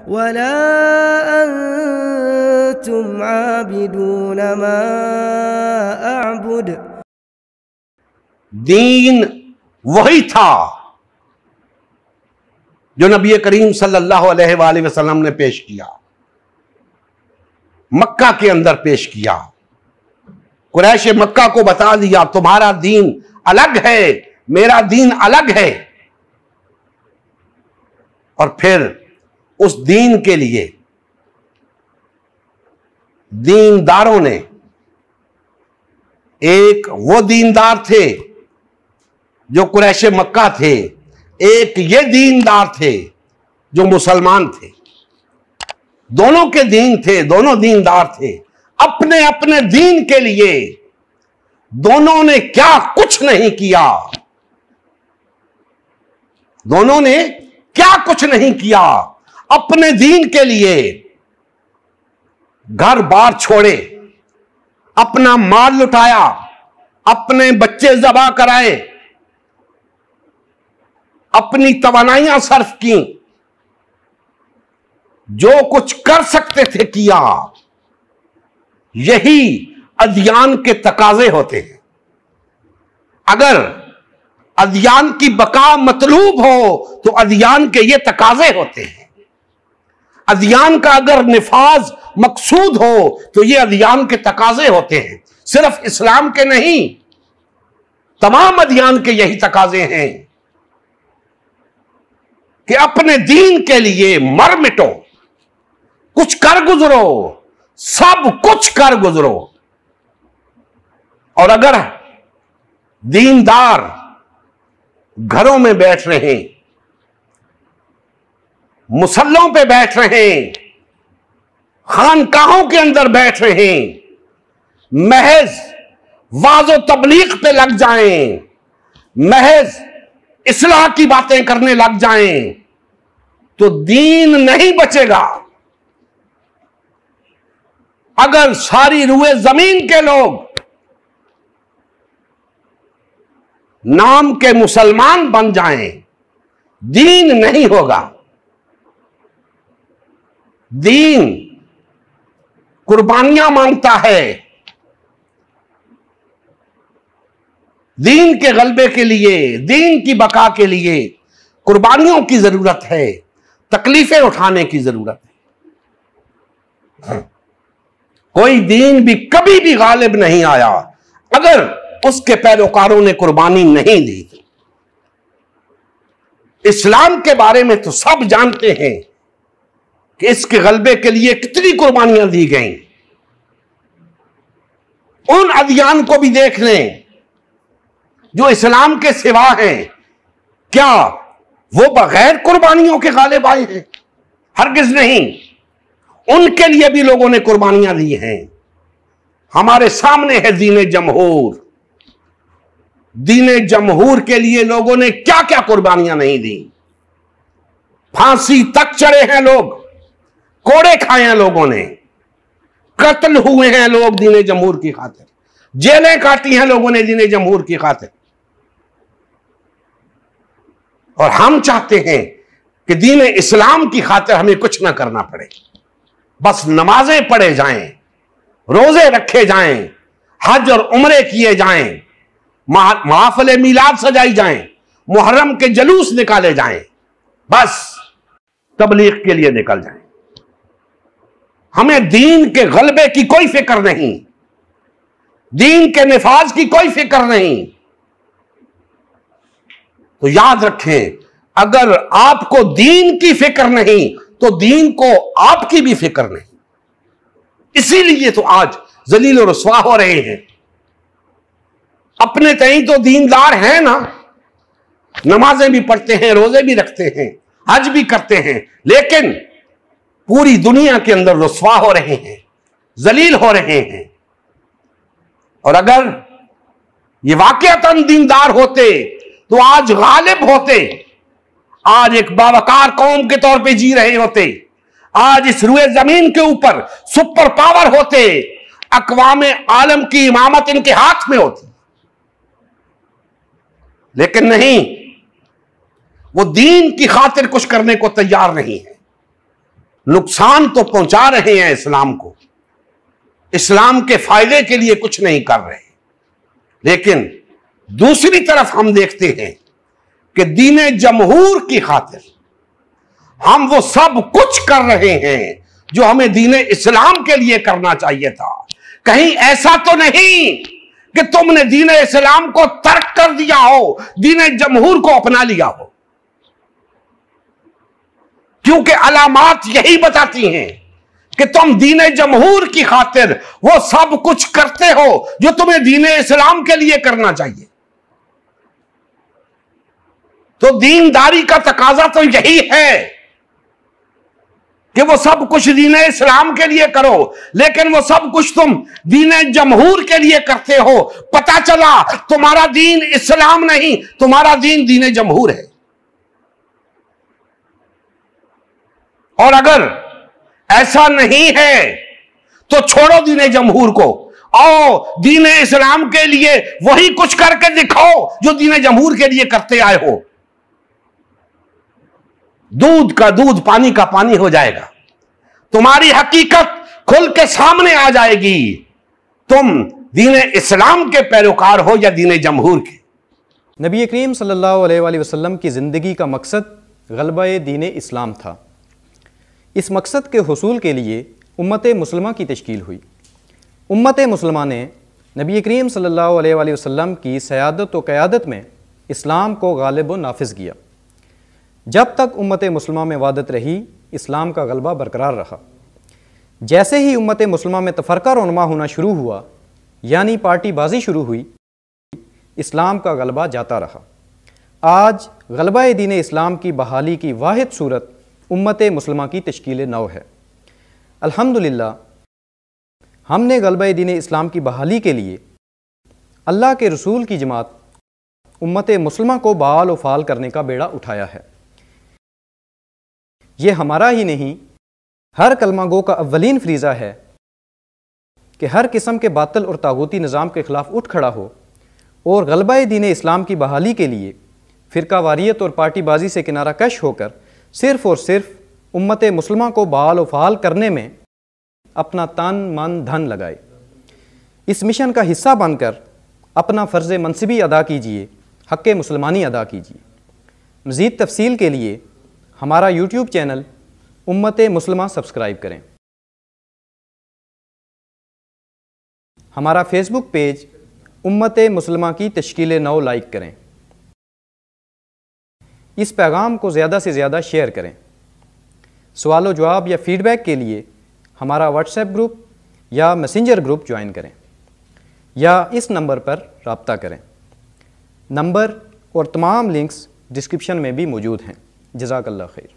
वला अंतुम आबिदून मा अअबुद। दीन वही था जो नबी करीम सल्लल्लाहु अलैहि वसल्लम ने पेश किया, मक्का के अंदर पेश किया। कुरैश मक्का को बता दिया तुम्हारा दीन अलग है, मेरा दीन अलग है। और फिर उस दीन के लिए दीनदारों ने, एक वो दीनदार थे जो कुरैश मक्का थे, एक ये दीनदार थे जो मुसलमान थे। दोनों के दीन थे, दोनों दीनदार थे। अपने अपने दीन के लिए दोनों ने क्या कुछ नहीं किया, दोनों ने क्या कुछ नहीं किया। अपने दीन के लिए घर बार छोड़े, अपना माल लुटाया, अपने बच्चे ज़बा कराए, अपनी तवानाइयां सर्फ की, जो कुछ कर सकते थे किया। यही अदियान के तकाजे होते हैं। अगर अदियान की बका मतलूब हो तो अदियान के ये तकाजे होते हैं। अदियान का अगर निफाज मकसूद हो तो ये अदियान के तकाजे होते हैं। सिर्फ इस्लाम के नहीं, तमाम अदियान के यही तकाजे हैं कि अपने दीन के लिए मर मिटो, कुछ कर गुजरो, सब कुछ कर गुजरो। और अगर दीनदार घरों में बैठ रहे हैं, मुसल्लों पे बैठ रहे हैं, खानकाहों के अंदर बैठ रहे हैं, महज वाज़ो तबलीग पे लग जाएं, महज इस्लाह की बातें करने लग जाएं, तो दीन नहीं बचेगा। अगर सारी रूए जमीन के लोग नाम के मुसलमान बन जाएं, दीन नहीं होगा। दीन कुर्बानियां मांगता है। दीन के गलबे के लिए, दीन की बका के लिए कुर्बानियों की जरूरत है, तकलीफें उठाने की जरूरत है। कोई दीन भी कभी भी गालिब नहीं आया अगर उसके पैरोकारों ने कुर्बानी नहीं दी। इस्लाम के बारे में तो सब जानते हैं कि इसके गलबे के लिए कितनी कुर्बानियां दी गई। उन अदियान को भी देख लें जो इस्लाम के सिवा हैं, क्या वो बगैर कुर्बानियों के गालिब आए हैं? हरगिज नहीं। उनके लिए भी लोगों ने कुर्बानियां दी हैं। हमारे सामने है दीन जमहूर। दीन जमहूर के लिए लोगों ने क्या क्या कुर्बानियां नहीं दी। फांसी तक चढ़े हैं लोग, कोड़े खाए हैं लोगों ने, कत्ल हुए हैं लोग दीन जमहूर की खातिर, जेलें काटी हैं लोगों ने दीन जमहूर की खातिर। और हम चाहते हैं कि दीन इस्लाम की खातिर हमें कुछ ना करना पड़े, बस नमाजें पढ़े जाएं, रोजे रखे जाएं, हज और उम्रे किए जाएं, महफिल मिलाद सजाई जाएं, मुहर्रम के जलूस निकाले जाएं, बस तबलीग के लिए निकल जाएं। हमें दीन के गलबे की कोई फिक्र नहीं, दीन के निफाज की कोई फिक्र नहीं। तो याद रखें, अगर आपको दीन की फिक्र नहीं तो दीन को आपकी भी फिक्र नहीं। इसीलिए तो आज जलील और रुसवा हो रहे हैं। अपने तई तो दीनदार हैं ना, नमाजें भी पढ़ते हैं, रोजे भी रखते हैं, हज भी करते हैं, लेकिन पूरी दुनिया के अंदर रुसवा हो रहे हैं, जलील हो रहे हैं। और अगर ये वाकईतन दीनदार होते तो आज गालिब होते, आज एक बावकार कौम के तौर पे जी रहे होते, आज इस रुए जमीन के ऊपर सुपर पावर होते, अक़वामे आलम की इमामत इनके हाथ में होती। लेकिन नहीं, वो दीन की खातिर कुछ करने को तैयार नहीं है। नुकसान तो पहुंचा रहे हैं इस्लाम को, इस्लाम के फायदे के लिए कुछ नहीं कर रहे। लेकिन दूसरी तरफ हम देखते हैं कि दीने जमहूर की खातिर हम वो सब कुछ कर रहे हैं जो हमें दीने इस्लाम के लिए करना चाहिए था। कहीं ऐसा तो नहीं कि तुमने दीने इस्लाम को तर्क कर दिया हो, दीने जमहूर को अपना लिया हो, क्योंकि अलामात यही बताती हैं कि तुम दीने जमहूर की खातिर वो सब कुछ करते हो जो तुम्हें दीने इस्लाम के लिए करना चाहिए। तो दीनदारी का तकाजा तो यही है कि वो सब कुछ दीने इस्लाम के लिए करो, लेकिन वो सब कुछ तुम दीने जमहूर के लिए करते हो। पता चला तुम्हारा दीन इस्लाम नहीं, तुम्हारा दीन दीने जमहूर है। और अगर ऐसा नहीं है तो छोड़ो दीने जमहूर को, आओ दीने इस्लाम के लिए वही कुछ करके दिखाओ जो दीने जमहूर के लिए करते आए हो। दूध का दूध, पानी का पानी हो जाएगा, तुम्हारी हकीकत खुल के सामने आ जाएगी। तुम दीने इस्लाम के पैरोकार हो या दीने जमहूर के। नबी करीम सल्लल्लाहु अलैहि वसल्लम की ज़िंदगी का मकसद ग़लबा दीने इस्लाम था। इस मकसद के हुसूल के लिए उम्मत मुस्लिमा की तश्कील हुई। उम्मत मुस्लिमा ने नबी करीम सल्लल्लाहु अलैहि वसल्लम की सयादत व क़यादत में इस्लाम को गालिब व नाफिज़ किया। जब तक उम्मत मुस्लिमा में वादत रही, इस्लाम का गलबा बरकरार रहा। जैसे ही उम्मत मुस्लिमा में तफरका रोनमा होना शुरू हुआ, यानी पार्टीबाजी शुरू हुई, इस्लाम का गलबा जाता रहा। आज गलबा दीन इस्लाम की बहाली की वाहिद सूरत उम्मत मुस्लिमा की तश्कील नौ है। अल्हम्दुलिल्लाह, हमने गलबा दीन इस्लाम की बहाली के लिए अल्लाह के रसूल की जमात उम्मत मुस्लिमा को बाल व फाल करने का बेड़ा उठाया है। ये हमारा ही नहीं, हर कलमा गो का अव्वलीन फरीज़ा है कि हर किस्म के बातिल और तागूती निज़ाम के ख़िलाफ़ उठ खड़ा हो और गलबा दीन इस्लाम की बहाली के लिए फ़िरकावारियत और पार्टीबाजी से किनारा कश होकर सिर्फ़ और सिर्फ उम्मत मुस्लिमा को बाल व फाल करने में अपना तन मन धन लगाए। इस मिशन का हिस्सा बनकर अपना फ़र्ज़ मनसिबी अदा कीजिए, हक़ मुसलमानी अदा कीजिए। मज़ीद तफ़सील के लिए हमारा यूट्यूब चैनल उम्मत मुस्लिमा सब्सक्राइब करें। हमारा फेसबुक पेज उम्मत मुस्लिमा की तश्कील नौ लाइक करें। इस पैगाम को ज़्यादा से ज़्यादा शेयर करें। सवाल व जवाब या फ़ीडबैक के लिए हमारा व्हाट्सएप ग्रुप या मैसेंजर ग्रुप ज्वाइन करें या इस नंबर पर रब्ता करें। नंबर और तमाम लिंक्स डिस्क्रिप्शन में भी मौजूद हैं। जज़ाकल्लाह खैर।